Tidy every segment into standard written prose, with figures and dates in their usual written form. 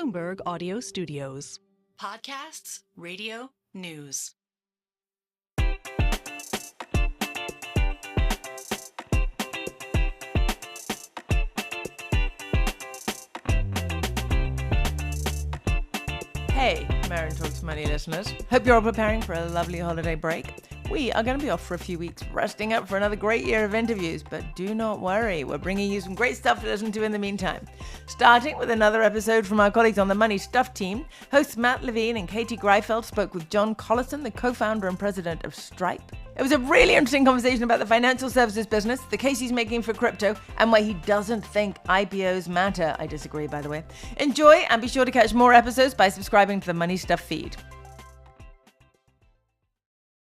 Bloomberg Audio Studios. Podcasts, radio, news. Hey, Merryn Talks Money listeners. Hope you're all preparing for a lovely holiday break. We are going to be off for a few weeks, resting up for another great year of interviews, but do not worry, we're bringing you some great stuff to listen to in the meantime. Starting with another episode from our colleagues on the Money Stuff team, hosts Matt Levine and Katie Greifeld spoke with John Collison, the co-founder and president of Stripe. It was a really interesting conversation about the financial services business, the case he's making for crypto, and why he doesn't think IPOs matter. I disagree, by the way. Enjoy, and be sure to catch more episodes by subscribing to the Money Stuff feed.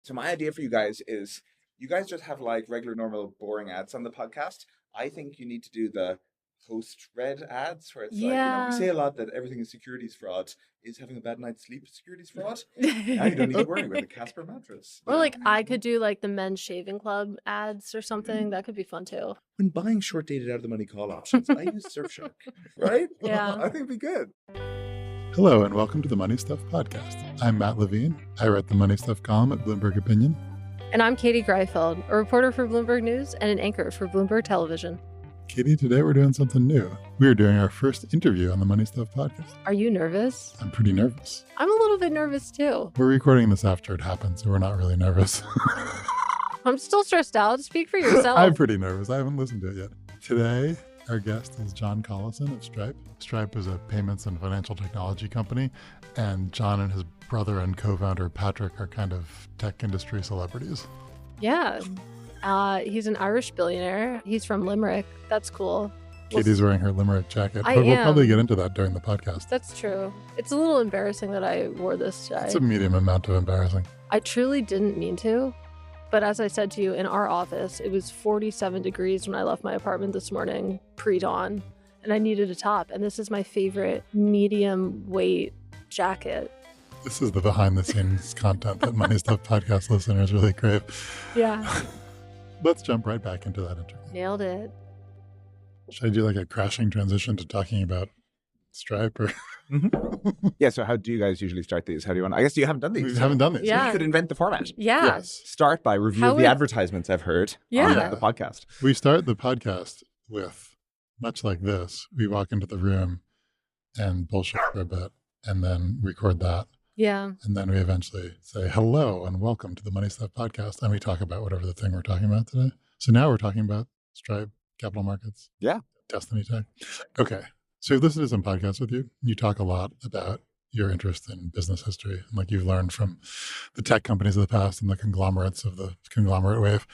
So my idea for you guys is you guys just have like regular, normal, boring ads on the podcast. I think you need to do the post-read ads where it's like, we say a lot that everything is securities fraud. Is having a bad night's sleep securities fraud? Now you don't need to worry about the Casper mattress. Or like I could do like the men's shaving club ads or something. That could be fun too. When buying short-dated out of the money call options, I use Surfshark, right? Yeah. I think it'd be good. Hello and welcome to the Money Stuff Podcast. I'm Matt Levine. I write the Money Stuff column at Bloomberg Opinion. And I'm Katie Greifeld, a reporter for Bloomberg News and an anchor for Bloomberg Television. Katie, today we're doing something new. We are doing our first interview on the Money Stuff Podcast. Are you nervous? I'm pretty nervous. I'm a little bit nervous too. We're recording this after it happened, so we're not really nervous. I'm still stressed out. Speak for yourself. I'm pretty nervous. I haven't listened to it yet. Today, our guest is John Collison of Stripe. Stripe is a payments and financial technology company, and John and his brother and co-founder Patrick are kind of tech industry celebrities. Yeah. He's an Irish billionaire. He's from Limerick. That's cool. Katie's wearing her Limerick jacket, I but we'll am. probably get into that during the podcast. That's true. It's a little embarrassing that I wore this today. It's a medium amount of embarrassing. I truly didn't mean to. But as I said to you, in our office, it was 47 degrees when I left my apartment this morning, pre-dawn, and I needed a top. And this is my favorite medium weight jacket. This is the behind-the-scenes content that Money Stuff podcast listeners really crave. Yeah. Let's jump right back into that interview. Nailed it. Should I do like a crashing transition to talking about Stripe? Or Yeah, so how do you guys usually start these? How do you want? I guess you haven't done these. We haven't done this. Yeah. You could invent the format. Yeah. Yes. Start by reviewing the advertisements I've heard on the podcast. We start the podcast with, much like this, we walk into the room and bullshit for a bit and then record that. Yeah. And then we eventually say, hello and welcome to the Money Stuff Podcast. And we talk about whatever the thing we're talking about today. So now we're talking about Stripe, capital markets. Yeah. Destiny Tech. Okay. So I've listened to some podcasts with you. You talk a lot about your interest in business history. And like you've learned from the tech companies of the past and the conglomerates of the conglomerate wave.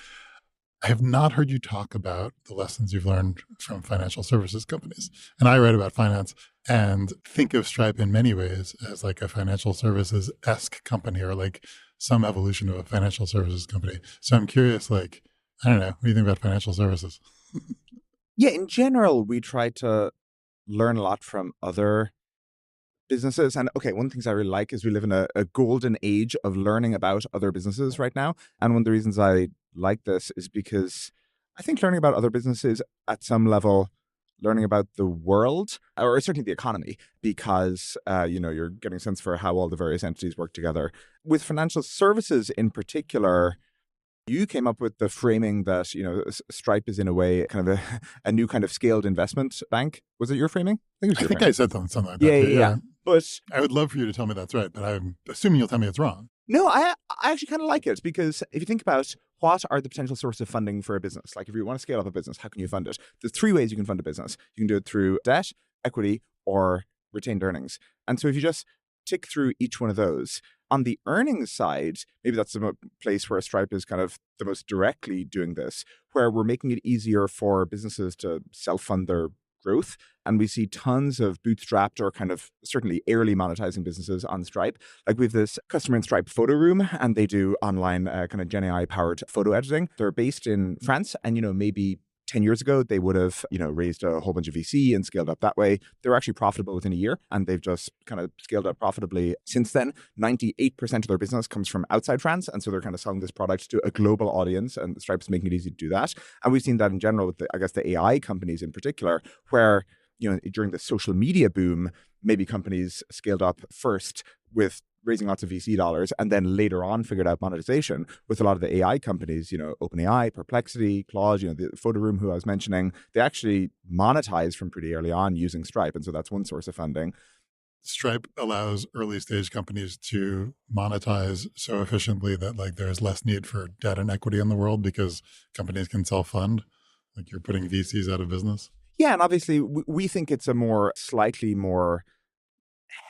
I have not heard you talk about the lessons you've learned from financial services companies. And I write about finance and think of Stripe in many ways as like a financial services-esque company or like some evolution of a financial services company. So I'm curious, like, I don't know, what do you think about financial services? Yeah, in general, we try to learn a lot from other businesses. And okay, one of the things I really like is we live in a golden age of learning about other businesses right now. And one of the reasons I like this is because I think learning about other businesses at some level, learning about the world, or certainly the economy, because, you're getting a sense for how all the various entities work together. With financial services in particular, you came up with the framing that, Stripe is in a way kind of a new kind of scaled investment bank. Was it your framing? I think I said something like that. Yeah. But I would love for you to tell me that's right, but I'm assuming you'll tell me it's wrong. No, I actually kind of like it because if you think about what are the potential sources of funding for a business, like if you want to scale up a business, how can you fund it? There's three ways you can fund a business. You can do it through debt, equity, or retained earnings. And so if you just tick through each one of those, on the earnings side, maybe that's the place where Stripe is kind of the most directly doing this, where we're making it easier for businesses to self-fund their growth. And we see tons of bootstrapped or kind of certainly early monetizing businesses on Stripe. Like we have this customer in Stripe Photo Room, and they do online kind of Gen AI powered photo editing. They're based in France, and maybe 10 years ago, they would have, raised a whole bunch of VC and scaled up that way. They were actually profitable within a year, and they've just kind of scaled up profitably since then. 98% of their business comes from outside France, and so they're kind of selling this product to a global audience, and Stripe's making it easy to do that. And we've seen that in general with, the AI companies in particular, where during the social media boom, maybe companies scaled up first with raising lots of VC dollars and then later on figured out monetization. With a lot of the AI companies, OpenAI, Perplexity, Claude, the photo room who I was mentioning, they actually monetize from pretty early on using Stripe. And so that's one source of funding. Stripe allows early stage companies to monetize so efficiently that like there's less need for debt and equity in the world because companies can self-fund. Like you're putting VCs out of business. Yeah, and obviously we think it's a slightly more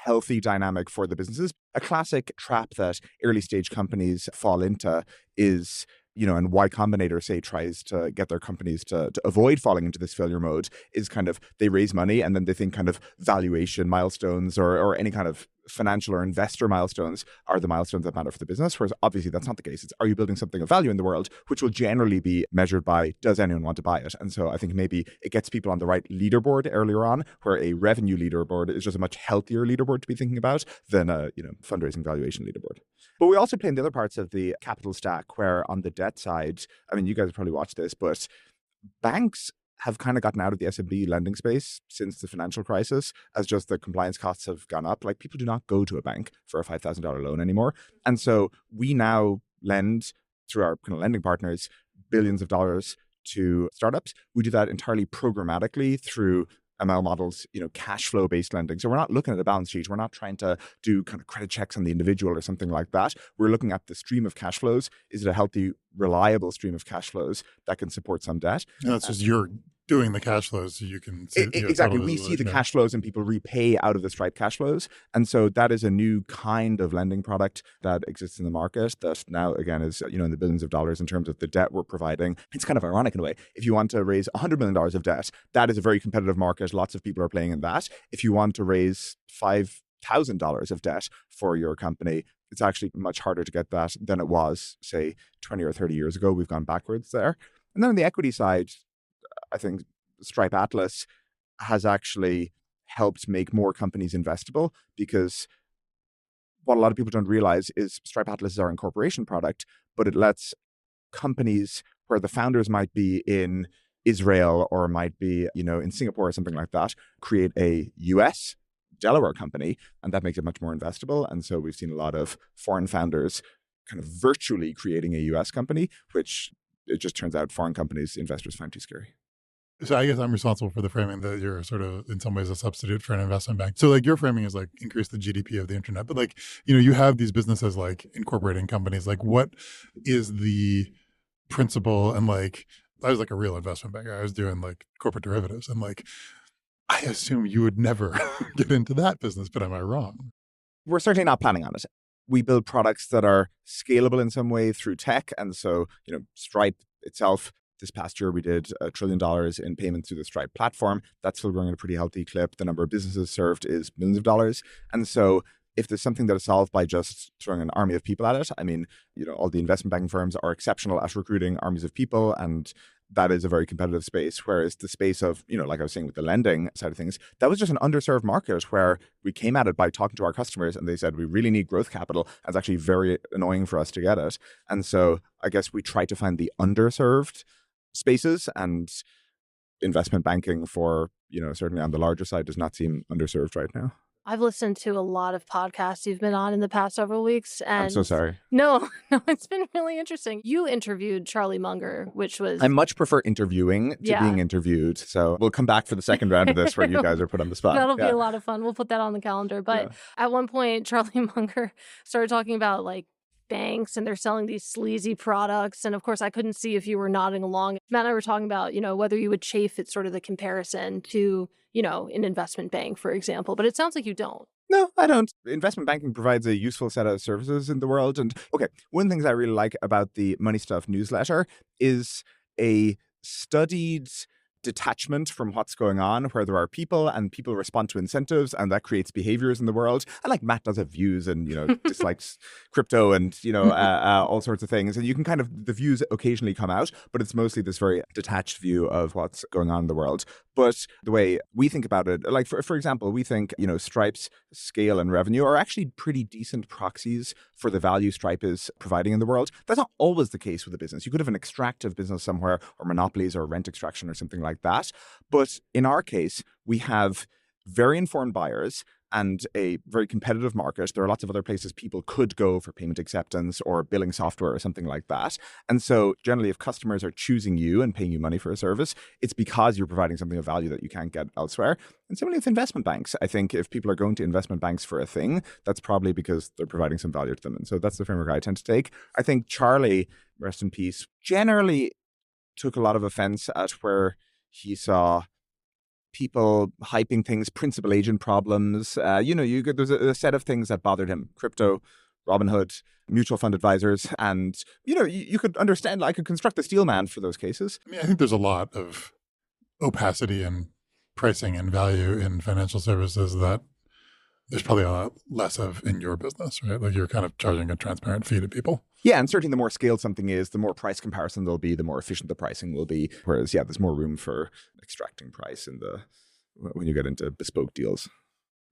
healthy dynamic for the businesses. A classic trap that early stage companies fall into is, and Y Combinator, say, tries to get their companies to avoid falling into this failure mode is kind of they raise money and then they think kind of valuation milestones or any kind of financial or investor milestones are the milestones that matter for the business. Whereas obviously that's not the case. It's, are you building something of value in the world, which will generally be measured by, does anyone want to buy it? And so I think maybe it gets people on the right leaderboard earlier on, where a revenue leaderboard is just a much healthier leaderboard to be thinking about than a fundraising valuation leaderboard. But we also play in the other parts of the capital stack, where on the debt side, I mean, you guys have probably watched this, but banks have kind of gotten out of the SMB lending space since the financial crisis, as just the compliance costs have gone up. Like, people do not go to a bank for a $5,000 loan anymore. And so we now lend through our kind of lending partners billions of dollars to startups. We do that entirely programmatically through ML models, cash flow based lending. So we're not looking at a balance sheet. We're not trying to do kind of credit checks on the individual or something like that. We're looking at the stream of cash flows. Is it a healthy, reliable stream of cash flows that can support some debt? And that's just you're doing the cash flows so you can see. Exactly. We see the cash flows and people repay out of the Stripe cash flows. And so that is a new kind of lending product that exists in the market that now, again, is in the billions of dollars in terms of the debt we're providing. It's kind of ironic in a way. If you want to raise $100 million of debt, that is a very competitive market. Lots of people are playing in that. If you want to raise $5,000 of debt for your company, it's actually much harder to get that than it was, say, 20 or 30 years ago. We've gone backwards there. And then on the equity side, I think Stripe Atlas has actually helped make more companies investable, because what a lot of people don't realize is Stripe Atlas is our incorporation product, but it lets companies where the founders might be in Israel or might be, in Singapore or something like that, create a US Delaware company, and that makes it much more investable. And so we've seen a lot of foreign founders kind of virtually creating a US company, which it just turns out foreign companies, investors find too scary. So I guess I'm responsible for the framing that you're sort of in some ways a substitute for an investment bank. So like your framing is like increase the GDP of the internet. But like, you have these businesses like incorporating companies. Like, what is the principle? And like, I was like a real investment banker. I was doing like corporate derivatives. And like, I assume you would never get into that business, but am I wrong? We're certainly not planning on it. We build products that are scalable in some way through tech. And so, Stripe itself, this past year, we did $1 trillion in payments through the Stripe platform. That's still growing at a pretty healthy clip. The number of businesses served is millions of dollars. And so if there's something that is solved by just throwing an army of people at it, I mean, all the investment banking firms are exceptional at recruiting armies of people, and that is a very competitive space. Whereas the space of, like I was saying with the lending side of things, that was just an underserved market where we came at it by talking to our customers and they said, we really need growth capital. And it's actually very annoying for us to get it. And so I guess we try to find the underserved spaces, and investment banking for, certainly on the larger side does not seem underserved right now. I've listened to a lot of podcasts you've been on in the past several weeks. And I'm so sorry. No, it's been really interesting. You interviewed Charlie Munger, which was... I much prefer interviewing to being interviewed. So we'll come back for the second round of this where you guys are put on the spot. That'll be a lot of fun. We'll put that on the calendar. But at one point, Charlie Munger started talking about like banks, and they're selling these sleazy products. And of course, I couldn't see if you were nodding along. Matt and I were talking about, whether you would chafe at sort of the comparison to, an investment bank, for example. But it sounds like you don't. No, I don't. Investment banking provides a useful set of services in the world. And okay, one of the things I really like about the Money Stuff newsletter is a studied detachment from what's going on, where there are people and people respond to incentives, and that creates behaviors in the world. And like Matt does have views and, dislikes crypto and, all sorts of things. And you can kind of, the views occasionally come out, but it's mostly this very detached view of what's going on in the world. But the way we think about it, like for example, we think, Stripe's scale and revenue are actually pretty decent proxies for the value Stripe is providing in the world. That's not always the case with a business. You could have an extractive business somewhere, or monopolies or rent extraction or something like like that. But in our case, we have very informed buyers and a very competitive market. There are lots of other places people could go for payment acceptance or billing software or something like that. And so generally, if customers are choosing you and paying you money for a service, it's because you're providing something of value that you can't get elsewhere. And similarly with investment banks, I think if people are going to investment banks for a thing, that's probably because they're providing some value to them. And so that's the framework I tend to take. I think Charlie, rest in peace, generally took a lot of offense at where he saw people hyping things, principal agent problems. There's a set of things that bothered him: crypto, Robinhood, mutual fund advisors, and you could understand. I could construct the steel man for those cases. I think there's a lot of opacity and pricing and value in financial services that there's probably a lot less of in your business, right? Like you're kind of charging a transparent fee to people. Yeah, and certainly the more scaled something is, the more price comparison there'll be, the more efficient the pricing will be. Whereas, there's more room for extracting price when you get into bespoke deals.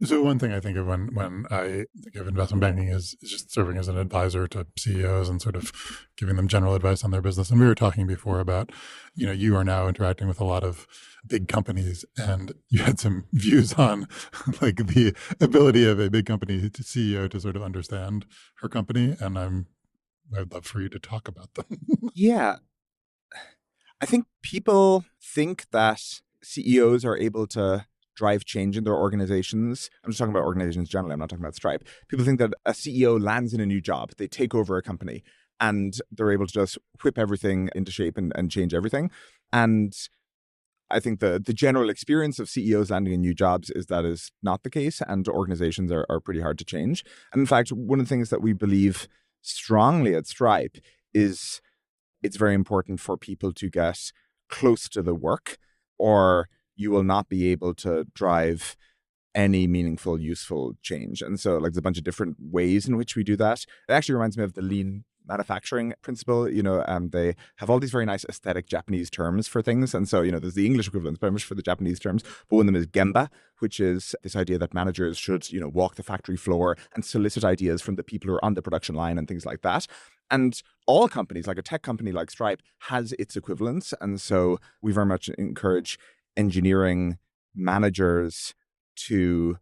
So one thing I think of when I think of investment banking is just serving as an advisor to CEOs and sort of giving them general advice on their business. And we were talking before about, you are now interacting with a lot of big companies, and you had some views on like the ability of a big company CEO to sort of understand her company. And I'd love for you to talk about them. Yeah. I think people think that CEOs are able to drive change in their organizations. I'm just talking about organizations generally. I'm not talking about Stripe. People think that a CEO lands in a new job. They take over a company and they're able to just whip everything into shape and change everything. And I think the general experience of CEOs landing in new jobs is that is not the case, and organizations are pretty hard to change. And in fact, one of the things that we believe strongly at Stripe is it's very important for people to get close to the work, or you will not be able to drive any meaningful, useful change. And so there's a bunch of different ways in which we do that. It actually reminds me of the lean manufacturing principle. They have all these very nice aesthetic Japanese terms for things. And so, there's the English equivalent, very much for the Japanese terms. But one of them is gemba, which is this idea that managers should, walk the factory floor and solicit ideas from the people who are on the production line and things like that. And all companies, like a tech company like Stripe, has its equivalents. And so we very much encourage engineering managers to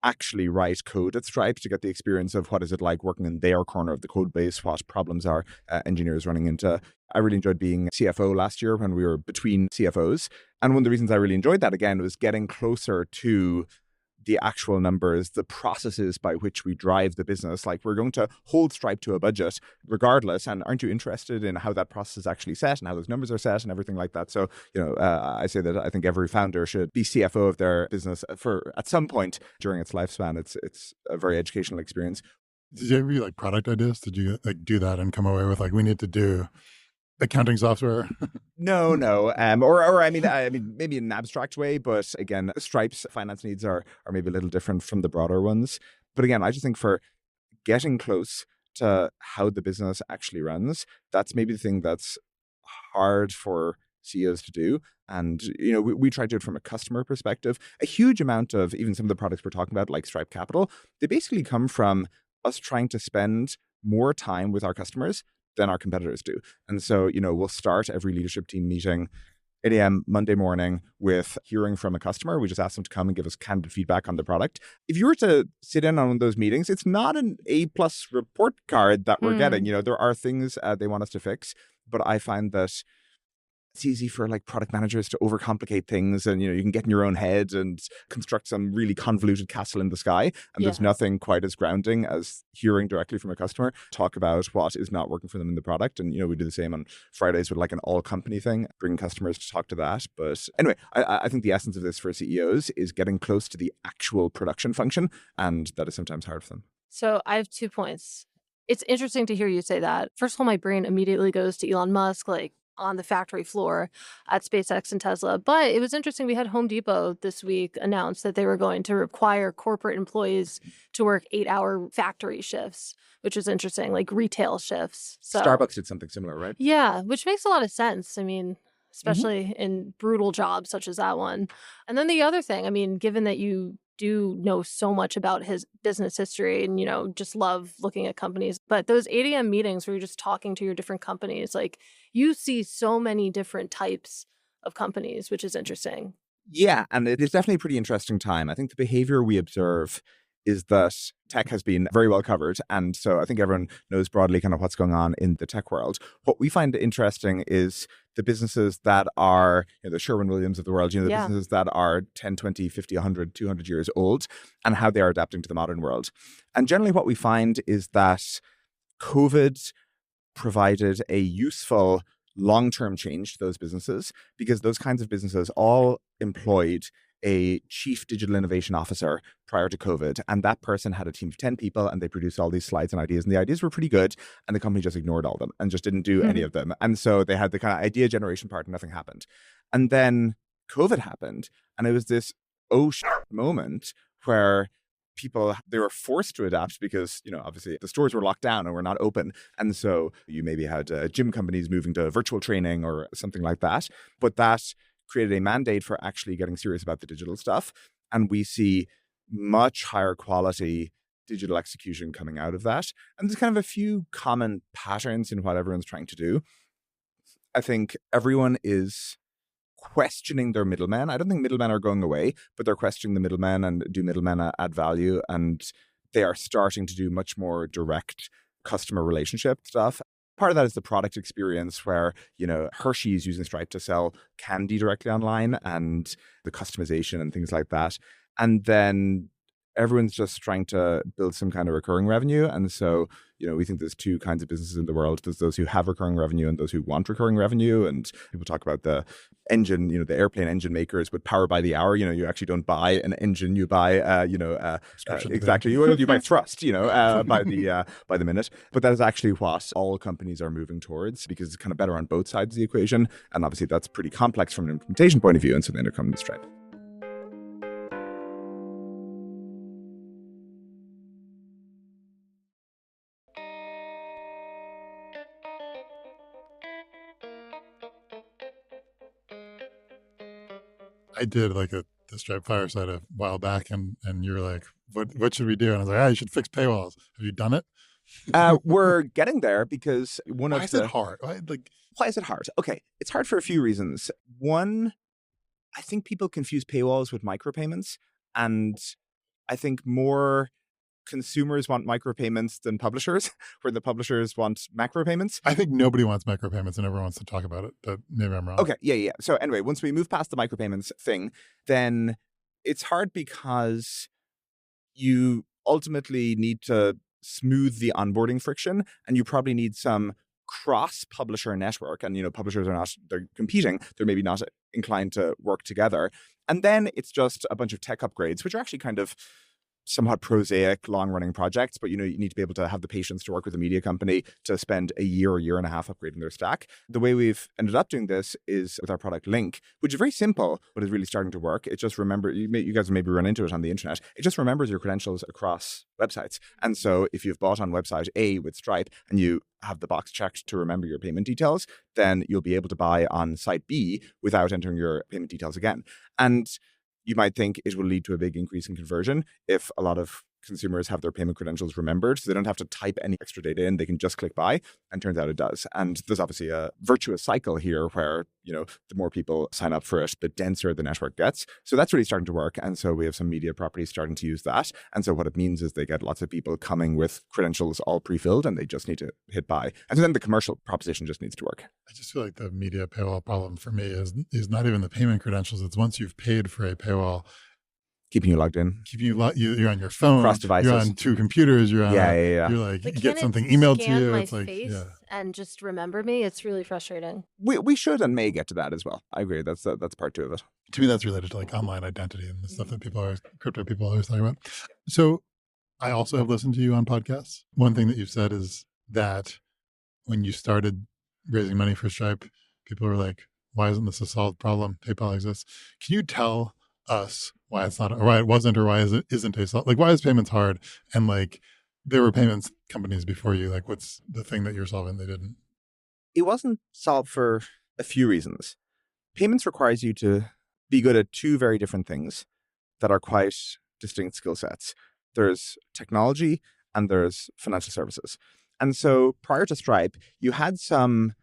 actually write code at Stripe to get the experience of what is it like working in their corner of the code base, what problems are engineers running into. I really enjoyed being CFO last year when we were between CFOs. And one of the reasons I really enjoyed that, again, was getting closer to the actual numbers, the processes by which we drive the business. Like, we're going to hold Stripe to a budget regardless. And aren't you interested in how that process is actually set and how those numbers are set and everything like that? So, I say that I think every founder should be CFO of their business at some point during its lifespan. It's a very educational experience. Did you ever do product ideas? Did you do that and come away with we need to do accounting software? No. Or I mean, maybe in an abstract way, but again, Stripe's finance needs are maybe a little different from the broader ones. But again, I just think for getting close to how the business actually runs, that's maybe the thing that's hard for CEOs to do. And, we try to do it from a customer perspective. A huge amount of even some of the products we're talking about, like Stripe Capital, they basically come from us trying to spend more time with our customers than our competitors do. And so, we'll start every leadership team meeting 8 a.m. Monday morning with hearing from a customer. We just ask them to come and give us candid feedback on the product. If you were to sit in on one of those meetings, it's not an A+ report card that we're getting. There are things they want us to fix, but I find that it's easy for product managers to overcomplicate things, and you can get in your own head and construct some really convoluted castle in the sky. And there's nothing quite as grounding as hearing directly from a customer talk about what is not working for them in the product. And we do the same on Fridays with an all company thing, bringing customers to talk to that. But anyway, I think the essence of this for CEOs is getting close to the actual production function, and that is sometimes hard for them. So I have 2 points. It's interesting to hear you say that. First of all, my brain immediately goes to Elon Musk, on the factory floor at SpaceX and Tesla. But it was interesting. We had Home Depot this week announce that they were going to require corporate employees to work 8-hour factory shifts, which is interesting, retail shifts. So, Starbucks did something similar, right? Yeah, which makes a lot of sense. I mean, especially in brutal jobs such as that one. And then the other thing, given that you do know so much about his business history and, just love looking at companies. But those 8 a.m. meetings where you're just talking to your different companies, you see so many different types of companies, which is interesting. Yeah, and it is definitely a pretty interesting time. I think the behavior we observe is that tech has been very well covered. And so I think everyone knows broadly kind of what's going on in the tech world. What we find interesting is the businesses that are, the Sherwin-Williams of the world, the businesses that are 10, 20, 50, 100, 200 years old, and how they are adapting to the modern world. And generally what we find is that COVID provided a useful long-term change to those businesses, because those kinds of businesses all employed a chief digital innovation officer prior to COVID. And that person had a team of 10 people and they produced all these slides and ideas. And the ideas were pretty good. And the company just ignored all of them and just didn't do any of them. And so they had the kind of idea generation part and nothing happened. And then COVID happened. And it was this moment where they were forced to adapt because, obviously the stores were locked down and were not open. And so you maybe had gym companies moving to virtual training or something like that. But that created a mandate for actually getting serious about the digital stuff. And we see much higher quality digital execution coming out of that. And there's kind of a few common patterns in what everyone's trying to do. I think everyone is questioning their middlemen. I don't think middlemen are going away, but they're questioning the middlemen and do middlemen add value? And they are starting to do much more direct customer relationship stuff. Part of that is the product experience where, Hershey is using Stripe to sell candy directly online and the customization and things like that. And then everyone's just trying to build some kind of recurring revenue. And so, we think there's two kinds of businesses in the world. There's those who have recurring revenue and those who want recurring revenue. And people talk about the engine, the airplane engine makers with power by the hour. You actually don't buy an engine, you buy, exactly. You buy thrust, by the minute. But that is actually what all companies are moving towards because it's kind of better on both sides of the equation. And obviously that's pretty complex from an implementation point of view. And so they end up coming to Stripe. I did like the Stripe Fireside a while back, and you were like, "What should we do?" And I was like, "You should fix paywalls." Have you done it? We're getting there because why is it hard? Why is it hard? Okay, it's hard for a few reasons. One, I think people confuse paywalls with micropayments, and I think more consumers want micropayments than publishers, where the publishers want macropayments. I think nobody wants micropayments and everyone wants to talk about it, but maybe I'm wrong. Okay, yeah. So anyway, once we move past the micropayments thing, then it's hard because you ultimately need to smooth the onboarding friction, and you probably need some cross-publisher network. And, publishers they're competing. They're maybe not inclined to work together. And then it's just a bunch of tech upgrades, which are actually kind of somewhat prosaic, long-running projects, but you need to be able to have the patience to work with a media company to spend a year or year and a half upgrading their stack. The way we've ended up doing this is with our product Link, which is very simple, but is really starting to work. It just you guys maybe run into it on the internet. It just remembers your credentials across websites. And so if you've bought on website A with Stripe and you have the box checked to remember your payment details, then you'll be able to buy on site B without entering your payment details again. And you might think it will lead to a big increase in conversion if a lot of consumers have their payment credentials remembered, so they don't have to type any extra data in. They can just click buy, and turns out it does. And there's obviously a virtuous cycle here where, the more people sign up for it, the denser the network gets. So that's really starting to work. And so we have some media properties starting to use that. And so what it means is they get lots of people coming with credentials all pre-filled and they just need to hit buy. And so then the commercial proposition just needs to work. I just feel like the media paywall problem for me is not even the payment credentials. It's once you've paid for a paywall, keeping you logged in. You're on your phone. Cross devices. You're on two computers. You're on. Yeah. You're like, But you get something emailed to you. My It's like, face yeah. and just remember me. It's really frustrating. We should and may get to that as well. I agree. That's part two of it. To me, that's related to like online identity and the stuff that crypto people always talk about. So I also have listened to you on podcasts. One thing that you've said is that when you started raising money for Stripe, people were like, why isn't this a solved problem? PayPal exists. Can you tell us why it's not, or why it wasn't, or why isn't a solved? Like, why is payments hard? And like, there were payments companies before you. Like, what's the thing that you're solving they didn't? It wasn't solved for a few reasons. Payments requires you to be good at two very different things that are quite distinct skill sets. There's technology and there's financial services. And so prior to Stripe, you had some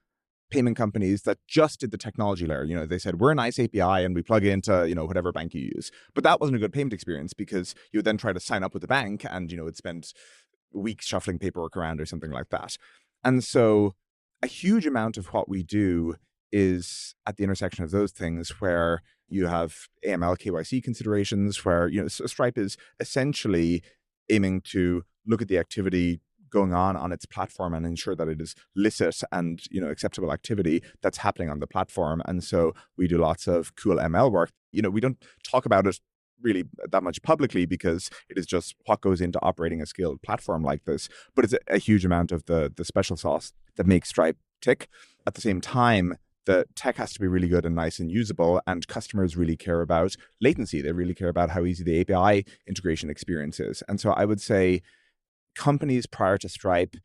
payment companies that just did the technology layer. You know, they said, we're a nice API and we plug into, you know, whatever bank you use. But that wasn't a good payment experience because you would then try to sign up with the bank and, you know, would spend weeks shuffling paperwork around or something like that. And so a huge amount of what we do is at the intersection of those things where you have AML KYC considerations where, you know, Stripe is essentially aiming to look at the activity going on its platform and ensure that it is licit and, you know, acceptable activity that's happening on the platform. And so we do lots of cool ML work. You know, we don't talk about it really that much publicly because it is just what goes into operating a scaled platform like this. But it's a huge amount of the special sauce that makes Stripe tick. At the same time, the tech has to be really good and nice and usable, and customers really care about latency. They really care about how easy the API integration experience is. And so I would say companies prior to Stripe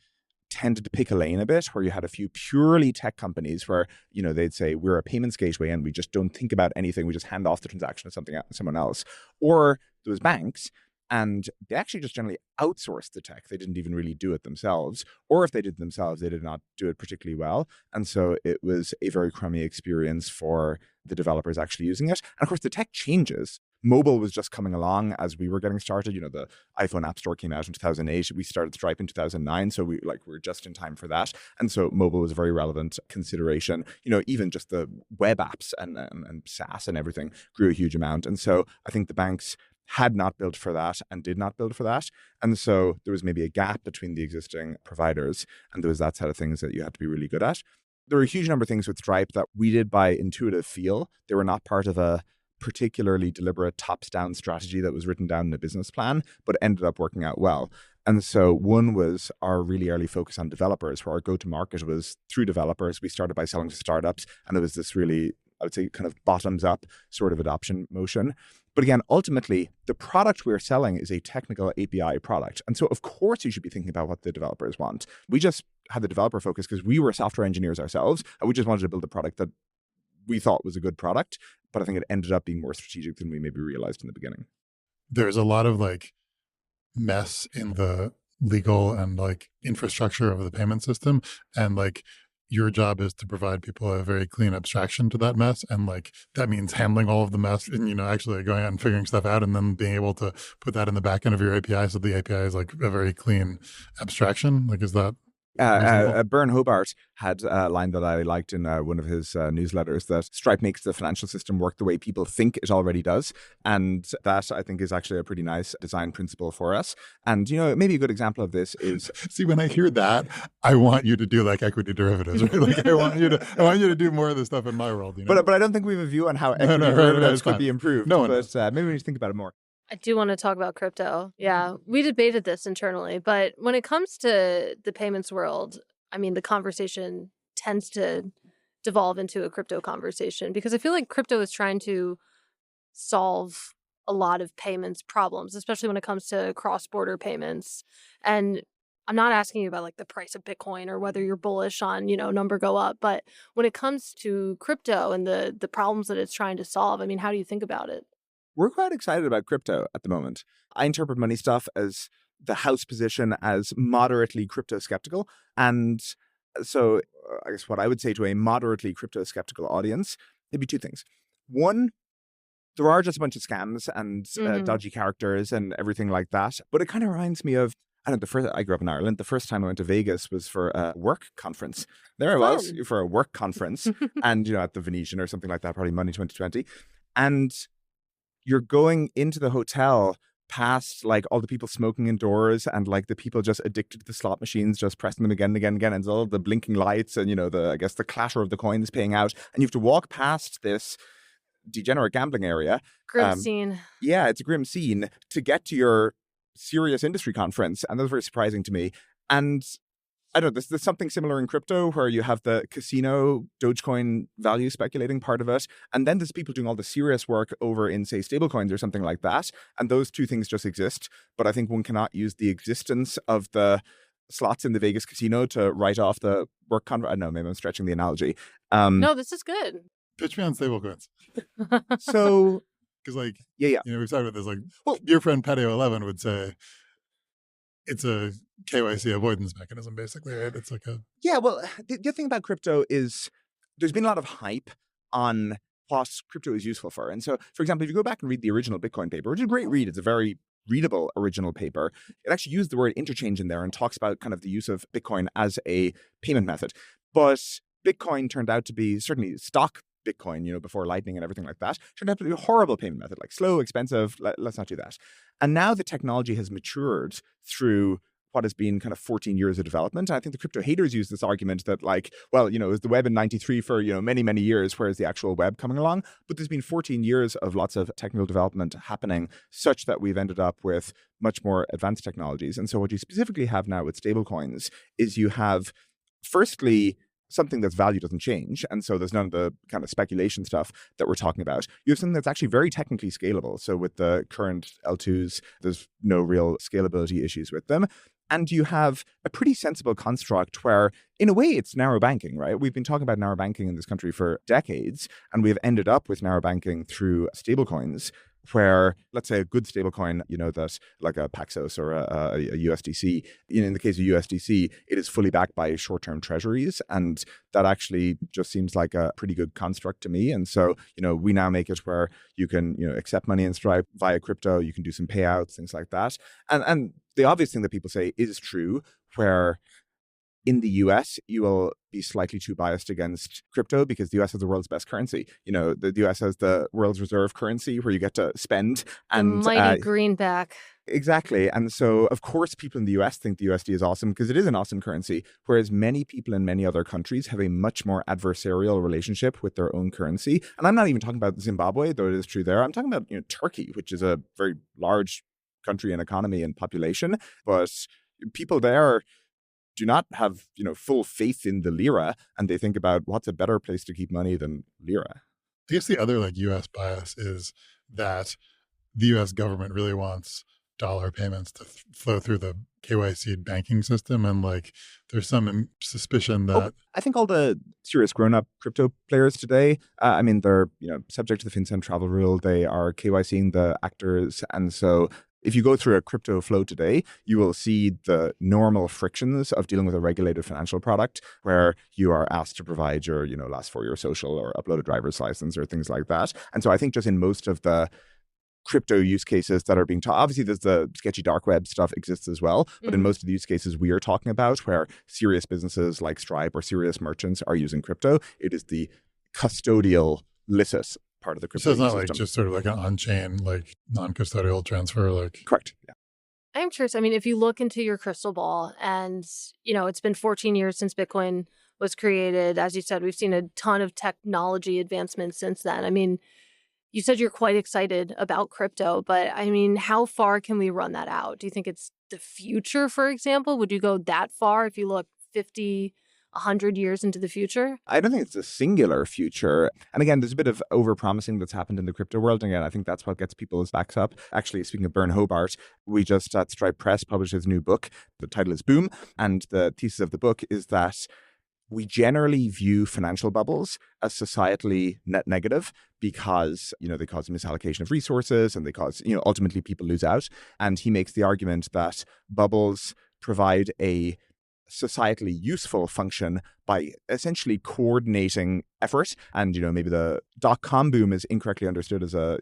tended to pick a lane a bit where you had a few purely tech companies where, you know, they'd say we're a payments gateway and we just don't think about anything. We just hand off the transaction to someone else. Or there was banks and they actually just generally outsourced the tech. They didn't even really do it themselves. Or if they did it themselves, they did not do it particularly well. And so it was a very crummy experience for the developers actually using it. And of course, the tech changes. Mobile was just coming along as we were getting started. You know, the iPhone App Store came out in 2008. We started Stripe in 2009. So we're just in time for that. And so mobile was a very relevant consideration. You know, even just the web apps and SaaS and everything grew a huge amount. And so I think the banks had not built for that and did not build for that. And so there was maybe a gap between the existing providers. And there was that set of things that you had to be really good at. There were a huge number of things with Stripe that we did by intuitive feel. They were not part of a particularly deliberate tops-down strategy that was written down in a business plan, but ended up working out well. And so one was our really early focus on developers, where our go-to-market was through developers. We started by selling to startups, and it was this really, I would say, kind of bottoms-up sort of adoption motion. But again, ultimately, the product we're selling is a technical API product. And so, of course, you should be thinking about what the developers want. We just had the developer focus because we were software engineers ourselves, and we just wanted to build a product that we thought was a good product. But I think it ended up being more strategic than we maybe realized in the beginning. There's a lot of like mess in the legal and like infrastructure of the payment system. And like your job is to provide people a very clean abstraction to that mess. And like that means handling all of the mess and, you know, actually going out and figuring stuff out and then being able to put that in the back end of your API. So the API is like a very clean abstraction. Like, is that? Byrne Hobart had a line that I liked in one of his newsletters, that Stripe makes the financial system work the way people think it already does. And that, I think, is actually a pretty nice design principle for us. And, you know, maybe a good example of this is... See, when I hear that, I want you to do like equity derivatives, right? Like I want you to do more of this stuff in my world. You know? But I don't think we have a view on how equity derivatives could be improved. No one but maybe we need to think about it more. I do want to talk about crypto. Yeah, we debated this internally, but when it comes to the payments world, I mean, the conversation tends to devolve into a crypto conversation because I feel like crypto is trying to solve a lot of payments problems, especially when it comes to cross-border payments. And I'm not asking you about like the price of Bitcoin or whether you're bullish on, you know, number go up, but when it comes to crypto and the problems that it's trying to solve, I mean, how do you think about it? We're quite excited about crypto at the moment. I interpret money stuff as the house position as moderately crypto skeptical. And so I guess what I would say to a moderately crypto skeptical audience, it'd be two things. One, there are just a bunch of scams and dodgy characters and everything like that. But it kind of reminds me of, I grew up in Ireland. The first time I went to Vegas was for a work conference. There I was for a work conference and, you know, at the Venetian or something like that, probably Money 2020. And you're going into the hotel past like all the people smoking indoors and like the people just addicted to the slot machines, just pressing them again and again and again, and all the blinking lights and, you know, I guess the clatter of the coins paying out. And you have to walk past this degenerate gambling area. Grim scene. Yeah, it's a grim scene to get to your serious industry conference. And that was very surprising to me. And I don't know, there's something similar in crypto where you have the casino Dogecoin value speculating part of it. And then there's people doing all the serious work over in, say, stablecoins or something like that. And those two things just exist. But I think one cannot use the existence of the slots in the Vegas casino to write off the work conference. I don't know, maybe I'm stretching the analogy. No, this is good. Pitch me on stablecoins. So... Because like, yeah. You know, we've talked about this, like, well, your friend Patio11 would say, it's a KYC avoidance mechanism, basically, right? It's like a... Yeah, well, the other thing about crypto is there's been a lot of hype on what crypto is useful for. And so, for example, if you go back and read the original Bitcoin paper, which is a great read, it's a very readable original paper, it actually used the word interchange in there and talks about kind of the use of Bitcoin as a payment method. But Bitcoin turned out to be, certainly stock Bitcoin, before Lightning and everything like that, turned out to be a horrible payment method, like slow, expensive, let's not do that. And now the technology has matured through what has been kind of 14 years of development. And I think the crypto haters use this argument that it was the web in 93 for, many, many years, whereas the actual web coming along. But there's been 14 years of lots of technical development happening such that we've ended up with much more advanced technologies. And so what you specifically have now with stablecoins is you have, firstly, something that's value doesn't change. And so there's none of the kind of speculation stuff that we're talking about. You have something that's actually very technically scalable. So with the current L2s, there's no real scalability issues with them. And you have a pretty sensible construct where, in a way, it's narrow banking, right? We've been talking about narrow banking in this country for decades, and we've ended up with narrow banking through stablecoins, where, let's say, a good stablecoin, that like a Paxos or a USDC, in the case of USDC, it is fully backed by short-term treasuries. And that actually just seems like a pretty good construct to me. And so, we now make it where you can, accept money in Stripe via crypto. You can do some payouts, things like that. And the obvious thing that people say is true, where in the US, you will be slightly too biased against crypto because the US has the world's best currency. The US has the world's reserve currency where you get to spend. And the mighty greenback. Exactly. And so, of course, people in the US think the USD is awesome because it is an awesome currency, whereas many people in many other countries have a much more adversarial relationship with their own currency. And I'm not even talking about Zimbabwe, though it is true there. I'm talking about Turkey, which is a very large country and economy and population. But people there do not have, full faith in the lira, and they think about what's a better place to keep money than lira. I guess the other U.S. bias is that the U.S. government really wants dollar payments to flow through the KYC banking system, and there's some suspicion that I think all the serious grown-up crypto players today, they're subject to the FinCEN travel rule. They are KYCing the actors, and so if you go through a crypto flow today, you will see the normal frictions of dealing with a regulated financial product where you are asked to provide your, last 4-year social or upload a driver's license or things like that. And so I think just in most of the crypto use cases that are being taught, obviously there's the sketchy dark web stuff exists as well, but in most of the use cases we are talking about where serious businesses like Stripe or serious merchants are using crypto, it is the custodial licit part of the crypto ecosystem. So it's not system. just sort of an on-chain, non-custodial transfer. Correct. Yeah. I'm curious. If you look into your crystal ball and, it's been 14 years since Bitcoin was created. As you said, we've seen a ton of technology advancements since then. You said you're quite excited about crypto, but how far can we run that out? Do you think it's the future, for example? Would you go that far if you look 50, 100 years into the future? I don't think it's a singular future. And again, there's a bit of over-promising that's happened in the crypto world. And again, I think that's what gets people's backs up. Actually, speaking of Bern Hobart, we just at Stripe Press published his new book. The title is Boom. And the thesis of the book is that we generally view financial bubbles as societally net negative because, they cause misallocation of resources and they cause, ultimately people lose out. And he makes the argument that bubbles provide a societally useful function by essentially coordinating effort. And, maybe the .com boom is incorrectly understood as a,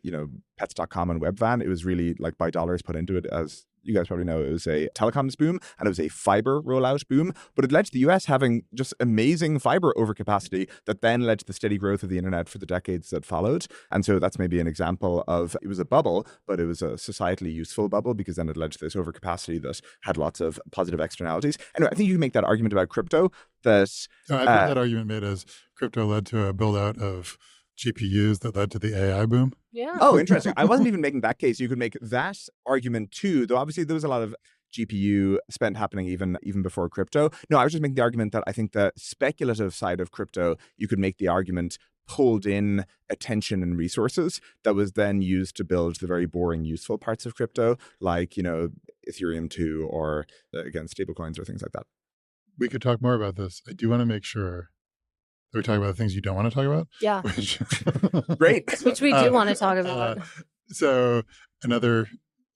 pets.com and Webvan. It was really by dollars put into it as you guys probably know, it was a telecoms boom and it was a fiber rollout boom, but it led to the US having just amazing fiber overcapacity that then led to the steady growth of the internet for the decades that followed. And so that's maybe an example of, it was a bubble, but it was a societally useful bubble because then it led to this overcapacity that had lots of positive externalities. Anyway, I think you can make that argument about crypto that... I think that argument made as crypto led to a build out of GPUs that led to the AI boom. Yeah. Oh, interesting. I wasn't even making that case. You could make that argument too, though obviously there was a lot of GPU spent happening even before crypto. No, I was just making the argument that I think the speculative side of crypto, you could make the argument pulled in attention and resources that was then used to build the very boring, useful parts of crypto, like, Ethereum 2 or, again, stablecoins or things like that. We could talk more about this. I do want to make sure that we talk about the things you don't want to talk about. Yeah. Great. Which we do want to talk about. So another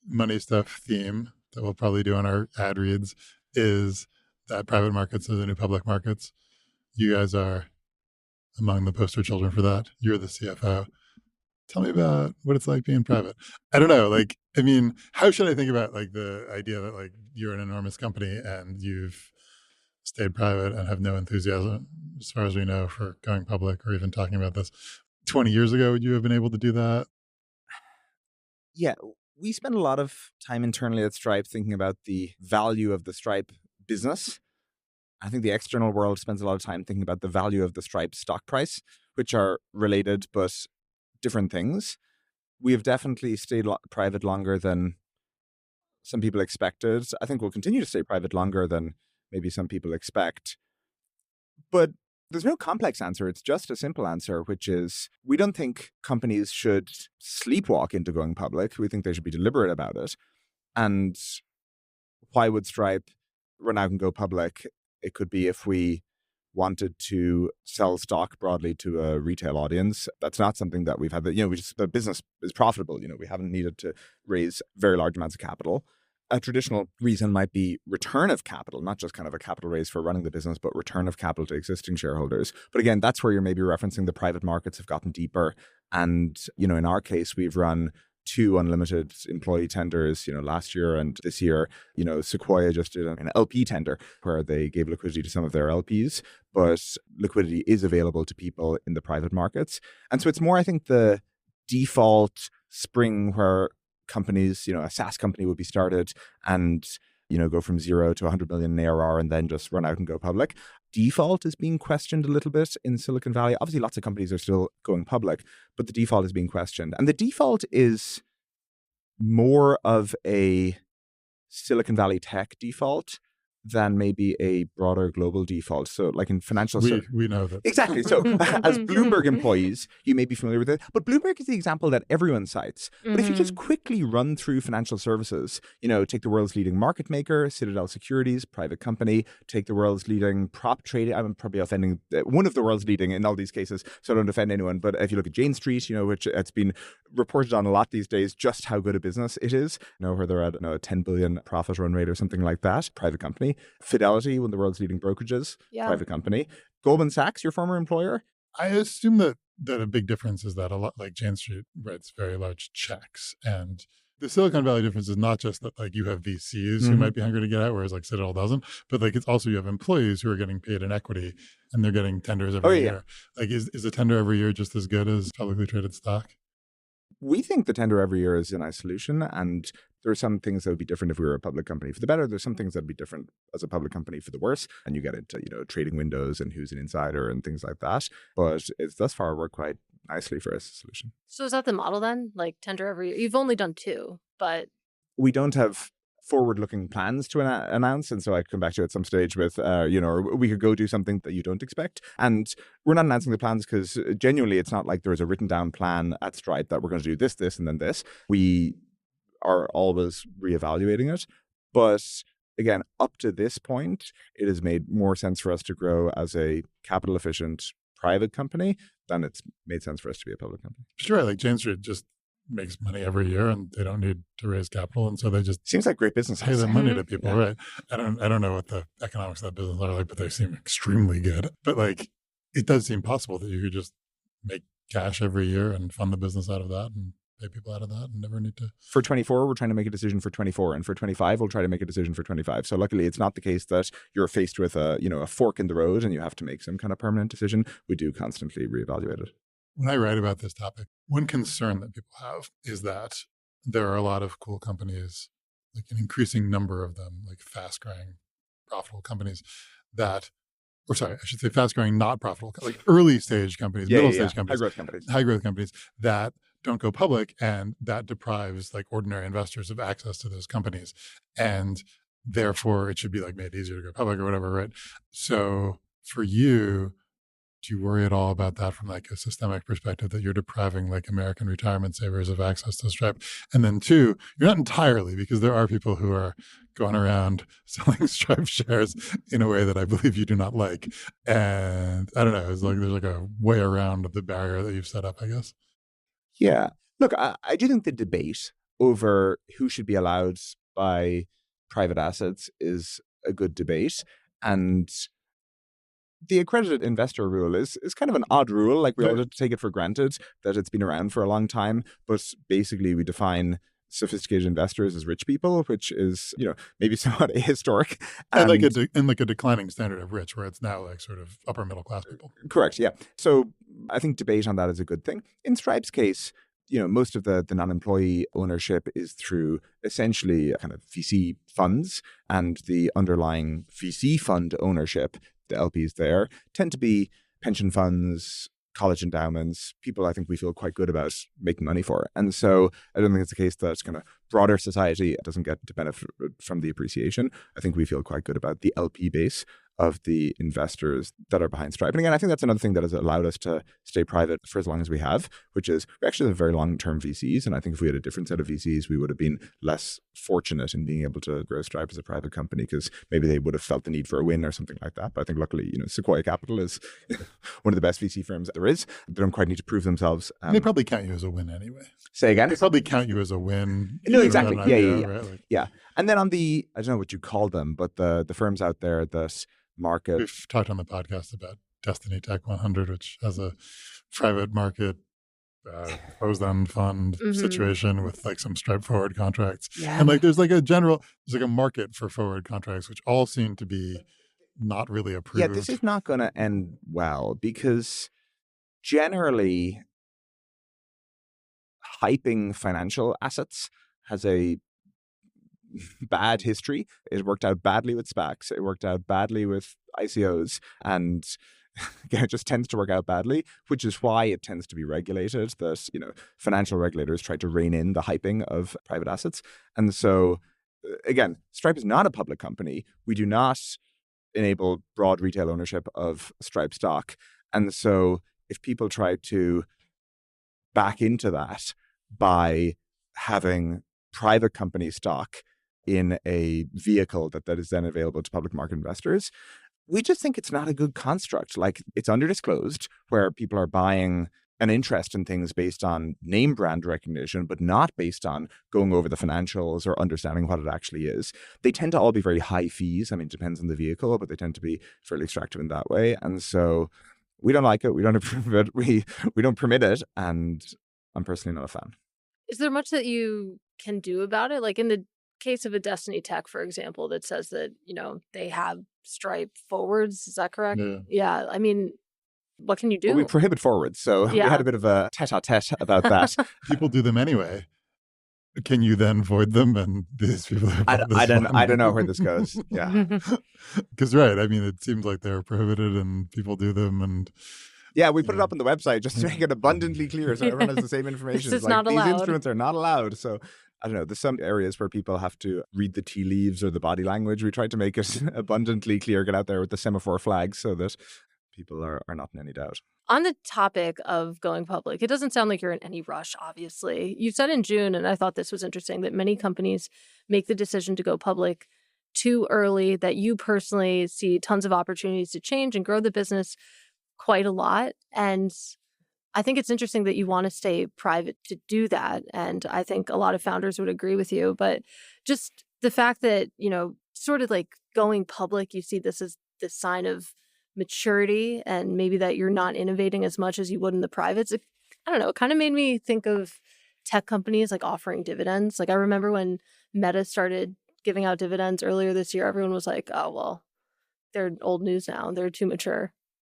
money stuff theme that we'll probably do on our ad reads is that private markets are the new public markets. You guys are among the poster children for that. You're the CFO. Tell me about what it's like being private. I don't know. Like, I mean, how should I think about like the idea that like you're an enormous company and you've stayed private and have no enthusiasm, as far as we know, for going public or even talking about this? 20 years ago, would you have been able to do that? Yeah, we spend a lot of time internally at Stripe thinking about the value of the Stripe business. I think the external world spends a lot of time thinking about the value of the Stripe stock price, which are related but different things. We have definitely stayed private longer than some people expected. I think we'll continue to stay private longer than maybe some people expect. But there's no complex answer. It's just a simple answer, which is we don't think companies should sleepwalk into going public. We think they should be deliberate about it. And why would Stripe run out and go public? It could be if we wanted to sell stock broadly to a retail audience. That's not something that we've had. The business is profitable. We haven't needed to raise very large amounts of capital. A traditional reason might be return of capital, not just kind of a capital raise for running the business, but return of capital to existing shareholders. But again, that's where you're maybe referencing the private markets have gotten deeper. And, in our case, we've run 2 unlimited employee tenders, last year and this year. Sequoia just did an LP tender where they gave liquidity to some of their LPs, but liquidity is available to people in the private markets. And so it's more, I think, the default spring where companies, a SaaS company would be started and, go from 0 to 100 million in ARR and then just run out and go public. Default is being questioned a little bit in Silicon Valley. Obviously, lots of companies are still going public, but the default is being questioned. And the default is more of a Silicon Valley tech default than maybe a broader global default. So like in financial... We know that. Exactly. So as Bloomberg employees, you may be familiar with it, but Bloomberg is the example that everyone cites. But if you just quickly run through financial services, take the world's leading market maker, Citadel Securities, private company, take the world's leading prop trading. I'm probably offending one of the world's leading in all these cases, so I don't offend anyone. But if you look at Jane Street, which it's been reported on a lot these days, just how good a business it is, where they're at a 10 billion profit run rate or something like that, private company. Fidelity, one of the world's leading brokerages, private company. Goldman Sachs, your former employer. I assume that a big difference is that a lot like Jane Street writes very large checks. And the Silicon Valley difference is not just that like you have VCs who might be hungry to get out, whereas like Citadel doesn't, but like it's also you have employees who are getting paid in equity and they're getting tenders every year. Like is a tender every year just as good as publicly traded stock? We think the tender every year is a nice solution, and there are some things that would be different if we were a public company for the better. There's some things that would be different as a public company for the worse, and you get into trading windows and who's an insider and things like that. But it's thus far worked quite nicely for us as a solution. So is that the model then? Like tender every year? You've only done 2, but we don't have forward-looking plans to announce, and so I come back to it at some stage with, or we could go do something that you don't expect. And we're not announcing the plans because genuinely it's not like there's a written-down plan at Stripe that we're going to do this, this, and then this. We are always reevaluating it. But again, up to this point, it has made more sense for us to grow as a capital-efficient private company than it's made sense for us to be a public company. Sure, like Jane Street just makes money every year and they don't need to raise capital, and so they just seems like great business. Pay the money to people, right? I don't know what the economics of that business are like, but they seem extremely good. But like, it does seem possible that you could just make cash every year and fund the business out of that and pay people out of that and never need to. For 24, we're trying to make a decision for 24, and for 25, we'll try to make a decision for 25. So luckily, it's not the case that you're faced with a fork in the road and you have to make some kind of permanent decision. We do constantly reevaluate it. When I write about this topic, one concern that people have is that there are a lot of cool companies, like an increasing number of them, like fast-growing, profitable companies that, or sorry, I should say fast-growing, not profitable, like early-stage companies, middle-stage companies, high-growth companies that don't go public, and that deprives like ordinary investors of access to those companies. And therefore, it should be like made easier to go public or whatever, right? So for you, do you worry at all about that from like a systemic perspective, that you're depriving like American retirement savers of access to Stripe? And then 2, you're not entirely, because there are people who are going around selling Stripe shares in a way that I believe you do not like. And I don't know, it's like there's like a way around the barrier that you've set up, I guess. Yeah. Look, I do think the debate over who should be allowed by private assets is a good debate. And the accredited investor rule is kind of an odd rule. Like, we all have to take it for granted that it's been around for a long time. But basically, we define sophisticated investors as rich people, which is, maybe somewhat ahistoric. And like a declining standard of rich, where it's now like sort of upper middle class people. Correct, yeah. So I think debate on that is a good thing. In Stripe's case, most of the non-employee ownership is through essentially kind of VC funds, and the underlying VC fund ownership, the LPs there, tend to be pension funds, college endowments, people I think we feel quite good about making money for. And so I don't think it's the case that kind of broader society doesn't get to benefit from the appreciation. I think we feel quite good about the LP base of the investors that are behind Stripe. And again, I think that's another thing that has allowed us to stay private for as long as we have, which is we actually have very long-term VCs. And I think if we had a different set of VCs, we would have been less fortunate in being able to grow Stripe as a private company, because maybe they would have felt the need for a win or something like that. But I think luckily, Sequoia Capital is one of the best VC firms there is. They don't quite need to prove themselves. They probably count you as a win anyway. Say again? They probably count you as a win. No, exactly. Yeah. Right? Like, yeah. And then on the, I don't know what you call them, but the firms out there that market. We've talked on the podcast about Destiny Tech 100, which has a private market closed-end fund situation with like some Stripe forward contracts. Yeah. And like there's like a market for forward contracts, which all seem to be not really approved. Yeah, this is not going to end well, because generally hyping financial assets has a bad history. It worked out badly with SPACs. It worked out badly with ICOs. And again, it just tends to work out badly, which is why it tends to be regulated, that, financial regulators try to rein in the hyping of private assets. And so, again, Stripe is not a public company. We do not enable broad retail ownership of Stripe stock. And so if people try to back into that by having private company stock in a vehicle that is then available to public market investors, we just think it's not a good construct. Like, it's under-disclosed, where people are buying an interest in things based on name brand recognition, but not based on going over the financials or understanding what it actually is. They tend to all be very high fees. I mean, it depends on the vehicle, but they tend to be fairly extractive in that way. And so we don't like it. We don't approve it. We don't permit it. And I'm personally not a fan. Is there much that you can do about it? Like in the case of a Destiny Tech, for example, that says that, they have Stripe forwards. Is that correct? Yeah. I mean, what can you do? Well, we prohibit forwards. So we had a bit of a tete-a-tete about that. People do them anyway. Can you then void them? And these people I don't know where this goes. Yeah. Because, right. I mean, it seems like they're prohibited and people do them. And yeah, we put it up on the website just to make it abundantly clear so everyone has the same information. It's not allowed. These instruments are not allowed. So I don't know, there's some areas where people have to read the tea leaves or the body language. We try to make it abundantly clear, get out there with the semaphore flags so that people are not in any doubt. On the topic of going public, it doesn't sound like you're in any rush, obviously. You said in June, and I thought this was interesting, that many companies make the decision to go public too early, that you personally see tons of opportunities to change and grow the business quite a lot. And I think it's interesting that you want to stay private to do that. And I think a lot of founders would agree with you. But just the fact that, sort of like going public, you see this as the sign of maturity, and maybe that you're not innovating as much as you would in the privates. I don't know. It kind of made me think of tech companies like offering dividends. Like, I remember when Meta started giving out dividends earlier this year, everyone was like, oh, well, they're old news now. They're too mature.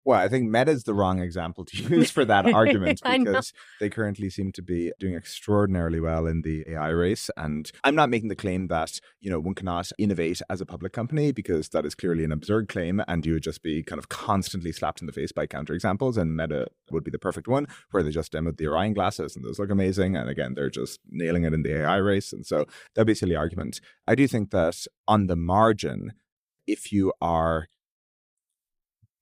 Well, I think Meta is the wrong example to use for that argument, because they currently seem to be doing extraordinarily well in the AI race. And I'm not making the claim that, one cannot innovate as a public company, because that is clearly an absurd claim, and you would just be kind of constantly slapped in the face by counterexamples. And Meta would be the perfect one, where they just demoed the Orion glasses and those look amazing. And again, they're just nailing it in the AI race. And so that'd be a silly argument. I do think that on the margin, if you are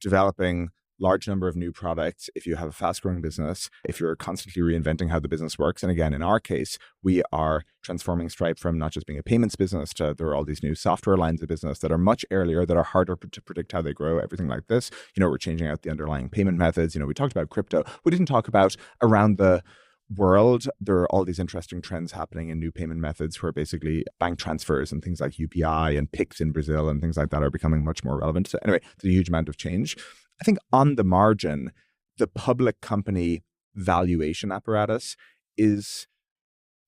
developing large number of new products, if you have a fast-growing business, if you're constantly reinventing how the business works. And again, in our case, we are transforming Stripe from not just being a payments business to there are all these new software lines of business that are much earlier, that are harder to predict how they grow, everything like this. We're changing out the underlying payment methods. We talked about crypto. We didn't talk about around the world, there are all these interesting trends happening in new payment methods where basically bank transfers and things like UPI and Pix in Brazil and things like that are becoming much more relevant. So anyway, there's a huge amount of change. I think on the margin, the public company valuation apparatus is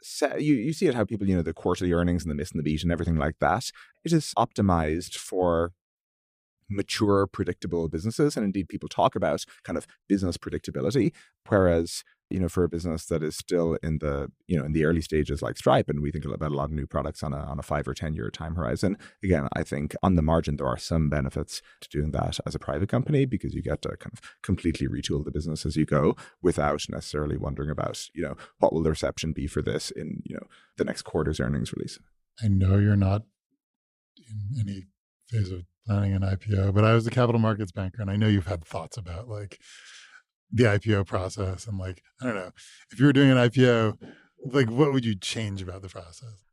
set. You see it how people, the quarterly earnings and the miss and the beat and everything like that. It is optimized for mature, predictable businesses. And indeed, people talk about kind of business predictability, whereas for a business that is still in the in the early stages like Stripe, and we think about a lot of new products on a 5 or 10 year time horizon. Again, I think on the margin there are some benefits to doing that as a private company because you get to kind of completely retool the business as you go without necessarily wondering about what will the reception be for this in the next quarter's earnings release. I know you're not in any phase of planning an IPO, but I was a capital markets banker, and I know you've had thoughts about like the IPO process and like, I don't know, if you were doing an IPO, like what would you change about the process?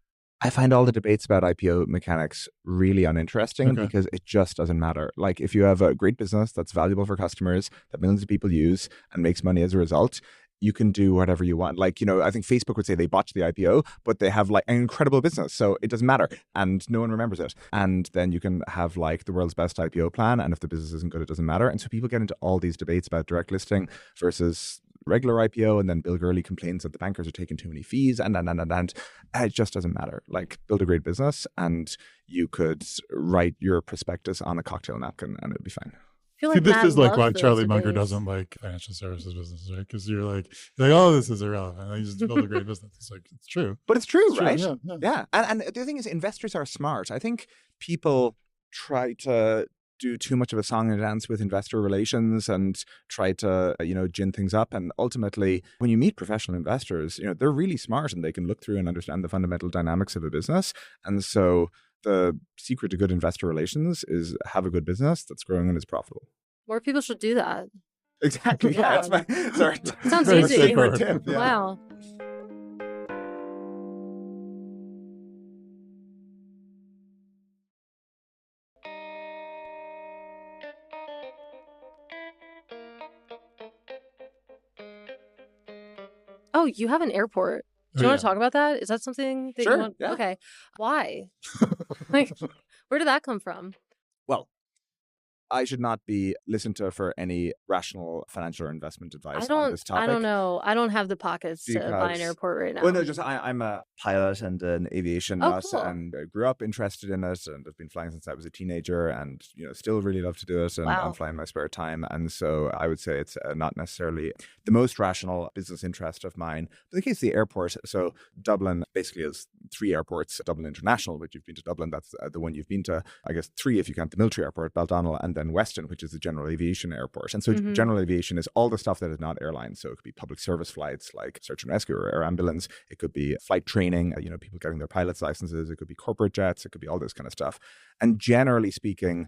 I find all the debates about IPO mechanics really uninteresting because it just doesn't matter. Like if you have a great business that's valuable for customers, that millions of people use and makes money as a result, you can do whatever you want. Like, I think Facebook would say they botched the IPO, but they have like an incredible business. So it doesn't matter. And no one remembers it. And then you can have like the world's best IPO plan. And if the business isn't good, it doesn't matter. And so people get into all these debates about direct listing versus regular IPO. And then Bill Gurley complains that the bankers are taking too many fees and it just doesn't matter. Like build a great business and you could write your prospectus on a cocktail napkin and it'd be fine. See, this is like why Charlie Munger doesn't like financial services businesses, right? Because you're like, oh, this is irrelevant. And you just build a great business. It's like, it's true. But it's true, right? Yeah. And the other thing is investors are smart. I think people try to do too much of a song and dance with investor relations and try to, gin things up. And ultimately, when you meet professional investors, they're really smart and they can look through and understand the fundamental dynamics of a business. And so the secret to good investor relations is have a good business that's growing and is profitable. More people should do that. Exactly. Yeah, that's my sorry. Sounds easy. Tip. Yeah. Wow. Oh, you have an airport. Do you want to talk about that? Is that something that Sure, you want? yeah. Okay. Why? Like, where did that come from? Well, I should not be listened to for any rational financial or investment advice on this topic. I don't know. I don't have the pockets to buy an airport right now. Well, no, I'm a pilot and an aviation nut, cool. and I grew up interested in it, and I've been flying since I was a teenager, and still really love to do it, and I'm flying in my spare time, and so I would say it's not necessarily the most rational business interest of mine. But in the case of the airport, so Dublin basically has 3 airports: Dublin International, which you've been to Dublin, that's the one you've been to. I guess 3 if you count the military airport, Baldonnel, and then Weston, which is the general aviation airport. And so general aviation is all the stuff that is not airlines. So it could be public service flights like search and rescue or air ambulance. It could be flight training, people getting their pilot's licenses. It could be corporate jets. It could be all this kind of stuff. And generally speaking,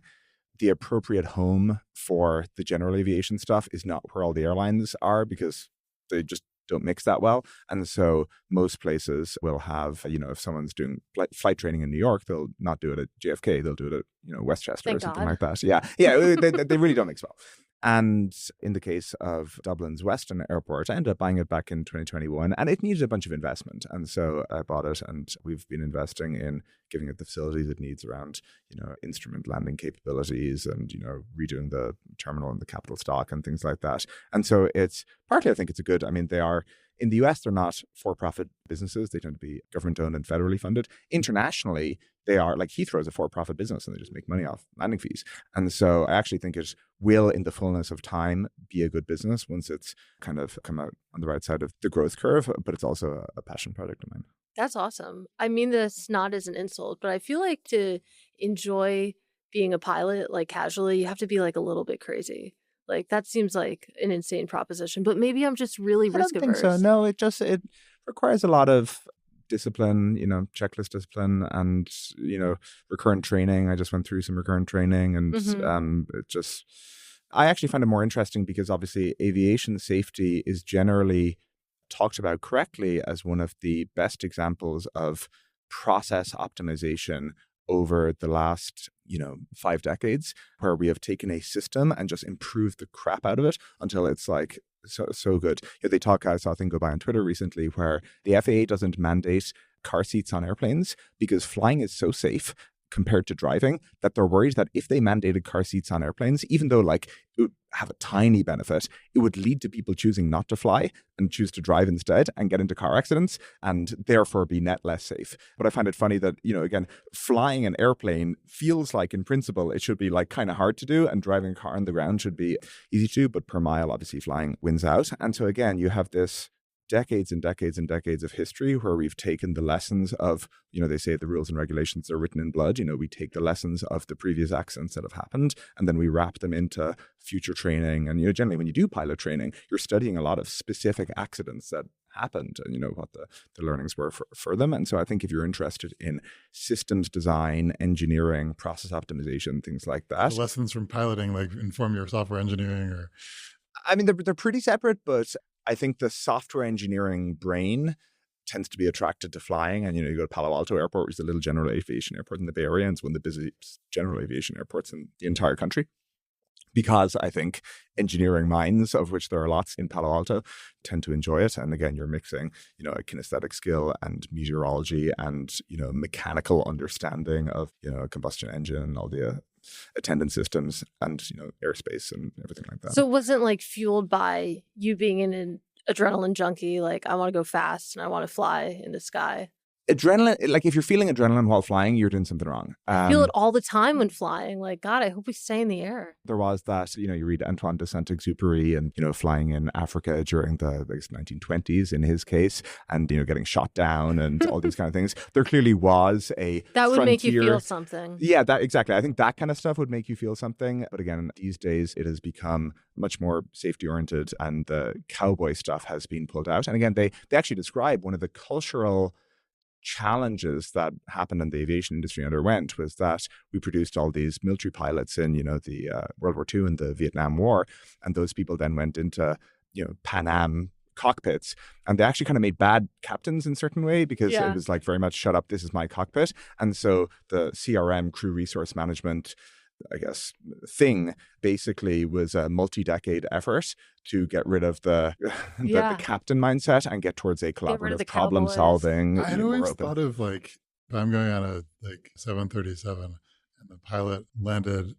the appropriate home for the general aviation stuff is not where all the airlines are because they just don't mix that well. And so most places will have, if someone's doing flight training in New York, they'll not do it at JFK. They'll do it at, Westchester or something like that. Yeah. They really don't mix well. And in the case of Dublin's Weston Airport, I ended up buying it back in 2021 and it needed a bunch of investment. And so I bought it and we've been investing in giving it the facilities it needs around, instrument landing capabilities and, redoing the terminal and the capital stock and things like that. And so it's partly, I think it's they are, in the US, they're not for-profit businesses. They tend to be government-owned and federally funded. Internationally, they are, like Heathrow is a for-profit business and they just make money off landing fees. And so I actually think it will, in the fullness of time, be a good business once it's kind of come out on the right side of the growth curve, but it's also a passion project of mine. That's awesome. I mean this not as an insult, but I feel like to enjoy being a pilot, like casually, you have to be like a little bit crazy. Like that seems like an insane proposition, but maybe I'm just really risk averse. I don't think so. No, it requires a lot of discipline, checklist discipline and, recurrent training. I just went through some recurrent training and I actually find it more interesting because obviously aviation safety is generally talked about correctly as one of the best examples of process optimization over the last, 5 decades, where we have taken a system and just improved the crap out of it until it's like so good. They talk, I saw a thing go by on Twitter recently where the FAA doesn't mandate car seats on airplanes because flying is so safe compared to driving that they're worried that if they mandated car seats on airplanes, even though like it would have a tiny benefit, it would lead to people choosing not to fly and choose to drive instead and get into car accidents and therefore be net less safe. But I find it funny that, again, flying an airplane feels like in principle it should be like kind of hard to do, and driving a car on the ground should be easy to do, but per mile, obviously flying wins out. And so again, you have this decades and decades and decades of history where we've taken the lessons of, they say the rules and regulations are written in blood. We take the lessons of the previous accidents that have happened, and then we wrap them into future training. And, generally when you do pilot training, you're studying a lot of specific accidents that happened and, what the learnings were for them. And so I think if you're interested in systems design, engineering, process optimization, things like that. The lessons from piloting, like inform your software engineering or... I mean, they're pretty separate, but I think the software engineering brain tends to be attracted to flying. And, you go to Palo Alto Airport, which is a little general aviation airport in the Bay Area, and it's one of the busiest general aviation airports in the entire country. Because I think engineering minds, of which there are lots in Palo Alto, tend to enjoy it. And again, you're mixing, a kinesthetic skill and meteorology and, mechanical understanding of, a combustion engine, all the attendant systems and, airspace and everything like that. So it wasn't like fueled by you being an adrenaline junkie, like I want to go fast and I want to fly in the sky. Adrenaline, like if you're feeling adrenaline while flying, you're doing something wrong. I feel it all the time when flying. Like, God, I hope we stay in the air. There was that, you read Antoine de Saint-Exupéry and, flying in Africa during the 1920s in his case and, getting shot down and all these kind of things. There clearly was a That would frontier. make you feel something. Yeah, exactly. I think that kind of stuff would make you feel something. But again, these days it has become much more safety oriented and the cowboy stuff has been pulled out. And again, they actually describe one of the cultural challenges that happened in the aviation industry underwent was that we produced all these military pilots in, the World War II and the Vietnam War. And those people then went into, Pan Am cockpits, and they actually kind of made bad captains in a certain way because it was like very much shut up, this is my cockpit. And so the CRM, crew resource management, I guess, thing basically was a multi-decade effort to get rid of the captain mindset and get towards a collaborative problem solving. I had always thought of like, if I'm going on a 737 and the pilot landed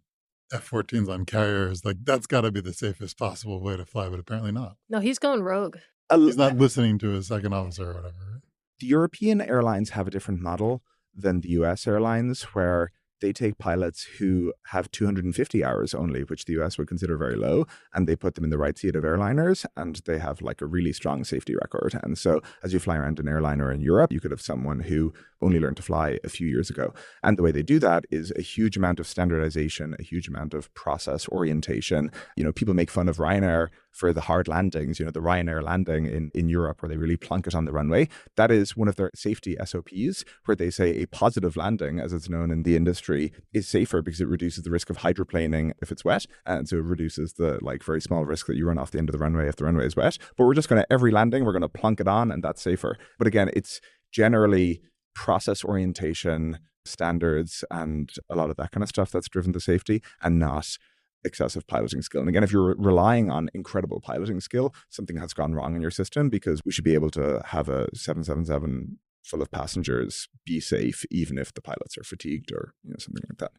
F-14s on carriers, like that's got to be the safest possible way to fly, but apparently not. No, he's going rogue. He's not listening to his second officer or whatever. Right? The European airlines have a different model than the US airlines, where they take pilots who have 250 hours only, which the US would consider very low, and they put them in the right seat of airliners, and they have like a really strong safety record. And so as you fly around an airliner in Europe, you could have someone who only learned to fly a few years ago. And the way they do that is a huge amount of standardization, a huge amount of process orientation. People make fun of Ryanair for the hard landings, the Ryanair landing in Europe where they really plunk it on the runway. That is one of their safety SOPs, where they say a positive landing, as it's known in the industry, is safer because it reduces the risk of hydroplaning if it's wet. And so it reduces the very small risk that you run off the end of the runway if the runway is wet. But we're just going to, every landing, we're going to plunk it on, and that's safer. But again, it's generally process orientation, standards, and a lot of that kind of stuff that's driven the safety, and not excessive piloting skill. And again, if you're relying on incredible piloting skill, something has gone wrong in your system, because we should be able to have a 777 full of passengers be safe, even if the pilots are fatigued or something like that.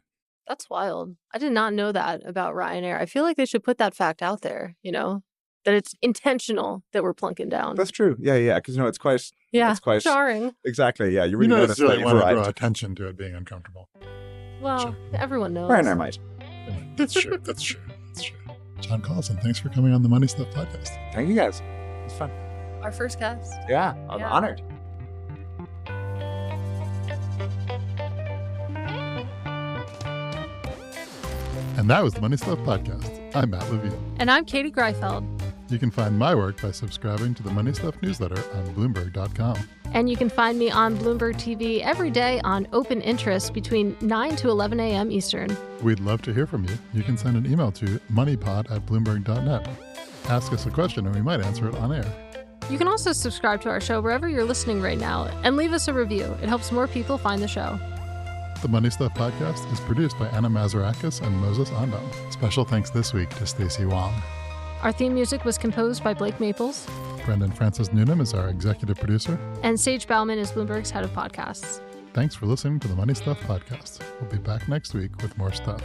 That's wild. I did not know that about Ryanair. I feel like they should put that fact out there, that it's intentional that we're plunking down. That's true. Yeah. Because it's quite it's quite jarring. Exactly. Yeah, you really don't notice necessarily that want to draw attention to it being uncomfortable. Well, everyone knows. Ryanair might. That's true. That's true. John Collison, thanks for coming on the Money Stuff podcast. Thank you guys. It's fun. Our first guest. Yeah, I'm honored. And that was the Money Stuff podcast. I'm Matt Levine. And I'm Katie Greifeld. You can find my work by subscribing to the Money Stuff newsletter on Bloomberg.com. And you can find me on Bloomberg TV every day on Open Interest between 9 to 11 a.m. Eastern. We'd love to hear from you. You can send an email to moneypod@bloomberg.net. Ask us a question and we might answer it on air. You can also subscribe to our show wherever you're listening right now and leave us a review. It helps more people find the show. The Money Stuff podcast is produced by Anna Mazarakis and Moses Andam. Special thanks this week to Stacey Wong. Our theme music was composed by Blake Maples. Brendan Francis Noonan is our executive producer. And Sage Bauman is Bloomberg's head of podcasts. Thanks for listening to the Money Stuff Podcast. We'll be back next week with more stuff.